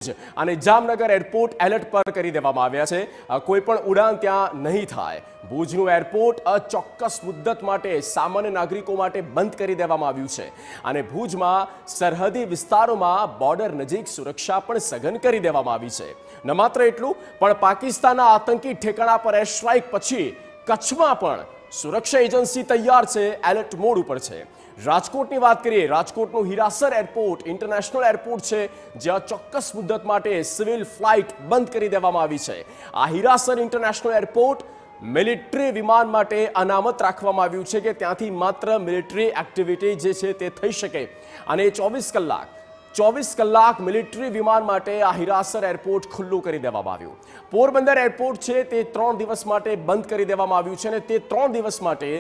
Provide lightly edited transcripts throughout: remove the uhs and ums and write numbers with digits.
ભુજ અને Jamnagar airport alert પર કરી દેવામાં આવ્યા છે. કોઈ પણ ઉડાન ત્યાં નહીં થાય. ભુજનું એરપોર્ટ અચોક્કસ મુદ્દત માટે સામાન્ય નાગરિકો માટે બંધ કરી દેવામાં આવ્યું છે અને ભુજમાં સરહદી વિસ્તારોમાં બોર્ડર નજીક સુરક્ષા પણ સઘન કરી દેવામાં આવી છે. ન માત્ર એટલું, પણ પાકિસ્તાનના આતંકી ઠેકાણા પર એર સ્ટ્રાઇક પછી કચ્છમાં પણ સુરક્ષા એજન્સી તૈયાર છે, એલર્ટ મોડ ઉપર છે. રાજકોટની વાત કરીએ, રાજકોટનું હીરાસર એરપોર્ટ ઇન્ટરનેશનલ એરપોર્ટ છે, જ્યાં ચોક્કસ મુદ્દત માટે સિવિલ ફ્લાઇટ બંધ કરી દેવામાં આવી છે. આ હીરાસર ઇન્ટરનેશનલ એરપોર્ટ મિલિટરી વિમાન માટે અનામત રાખવામાં આવ્યું છે કે ત્યાંથી માત્ર મિલિટરી એક્ટિવિટી જે છે તે થઈ શકે અને 24 કલાક મિલિટરી વિમાન માટે આ હીરાસર એરપોર્ટ ખુલ્લું કરી દેવામાં આવ્યું. પોરબંદર એરપોર્ટ છે તે 3 દિવસ માટે બંધ કરી દેવામાં આવ્યું છે અને તે 3 દિવસ માટે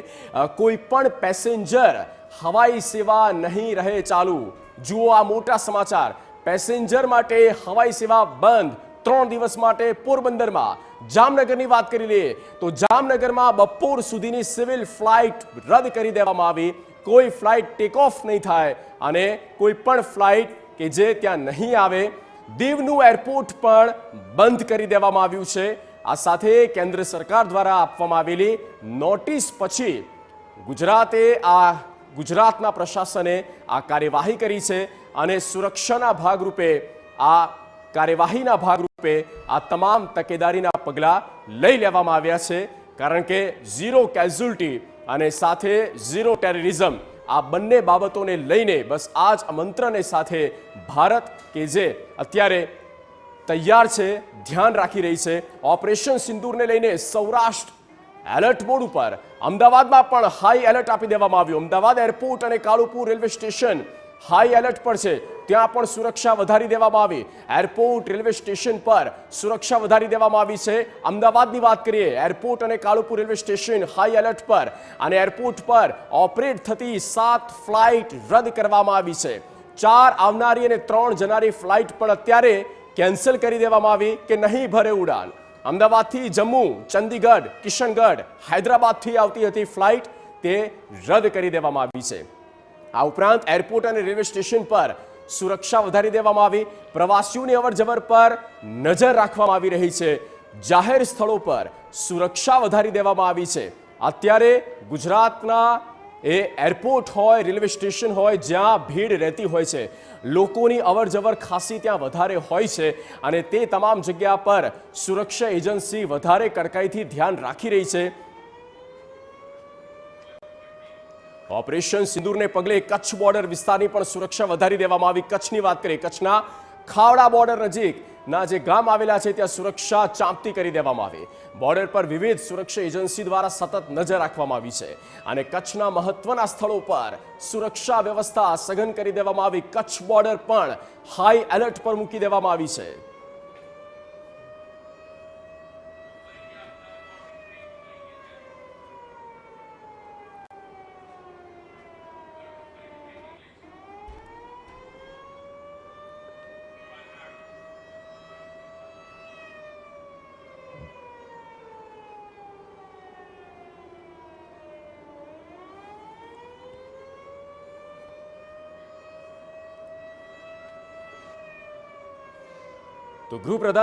કોઈ પણ પેસેન્જર હવાઈ સેવા નહીં રહે ચાલુ. જુઓ આ મોટા સમાચાર. પેસેન્જર માટે હવાઈ સેવા બંધ 3 દિવસ માટે પોરબંદરમાં. જામનગરની વાત કરી લઈએ તો જામનગરમાં બપોર સુધીની સિવિલ ફ્લાઇટ રદ કરી દેવામાં આવી. કોઈ ફ્લાઇટ ટેક ઓફ નહીં થાય અને કોઈ પણ ફ્લાઇટ કે જે ત્યાં નહીં આવે. દીવનું એરપોર્ટ પણ બંધ કરી દેવામાં આવ્યું છે. આ સાથે કેન્દ્ર સરકાર દ્વારા આપવામાં આવેલી નોટિસ પછી ગુજરાતના પ્રશાસને આ કાર્યવાહી કરી છે અને સુરક્ષાના ભાગરૂપે આ તમામ તકેદારીના પગલાં લઈ લેવામાં આવ્યા છે. કારણ કે ઝીરો કેઝ્યુઅલ્ટી અને સાથે ઝીરો ટેરરિઝમ આ બંને બાબતોને લઈને બસ આ જ મંત્રને સાથે ભારત કે જે અત્યારે તૈયાર છે, ધ્યાન રાખી રહી છે. ઓપરેશન સિંદૂરને લઈને સૌરાષ્ટ્ર એલર્ટ મોડ ઉપર. અમદાવાદમાં પણ હાઈ એલર્ટ આપી દેવામાં આવ્યું. અમદાવાદ એરપોર્ટ અને Kalupur railway station high alert પર છે, ત્યાં પણ સુરક્ષા વધારી દેવામાં આવી. એરપોર્ટ રેલવે સ્ટેશન પર સુરક્ષા વધારી દેવામાં આવી છે. અમદાવાદની વાત કરીએ, એરપોર્ટ અને Kalupur railway station high alert પર અને એરપોર્ટ પર ઓપરેટ થતી 7 ફ્લાઇટ રદ કરવામાં આવી છે. 4 આવનારી અને 3 જનારી ફ્લાઇટ પણ અત્યારે કેન્સલ કરી દેવામાં આવી કે નહીં ભરે ઉડાન. અમદાવાદથી જમ્મુ, ચંદીગઢ, કિશનગઢ, હૈદરાબાદથી આવતી હતી ફ્લાઇટ તે રદ કરી દેવામાં આવી છે. આ ઉપરાંત એરપોર્ટ અને રેલવે સ્ટેશન પર સુરક્ષા વધારી દેવામાં આવી. પ્રવાસીઓની અવરજવર પર નજર રાખવામાં આવી રહી છે. જાહેર સ્થળો પર સુરક્ષા વધારી દેવામાં આવી છે. અત્યારે ગુજરાતના એરપોર્ટ હોય, રેલવે સ્ટેશન હોય, જ્યાં ભીડ રહેતી હોય છે, લોકોની અવરજવર ખાસી ત્યાં વધારે હોય છે અને તે તમામ જગ્યા પર સુરક્ષા એજન્સી વધારે કડકાઈથી ધ્યાન રાખી રહી છે. ઓપરેશન સિંદૂરને પગલે કચ્છ બોર્ડર વિસ્તારની પણ સુરક્ષા વધારી દેવામાં આવી. કચ્છની વાત કરીએ, કચ્છના ખાવડા બોર્ડર નજીકના જે ગામ આવેલા છે ત્યાં સુરક્ષા ચાંપતી કરી દેવામાં આવી. બોર્ડર પર વિવિધ સુરક્ષા એજન્સી દ્વારા સતત નજર રાખવામાં આવી છે અને કચ્છના મહત્વના સ્થળો પર સુરક્ષા વ્યવસ્થા સઘન કરી દેવામાં આવી. કચ્છ બોર્ડર પણ હાઈ એલર્ટ પર મૂકી દેવામાં આવી છે. તો ગૃહપ્રધાન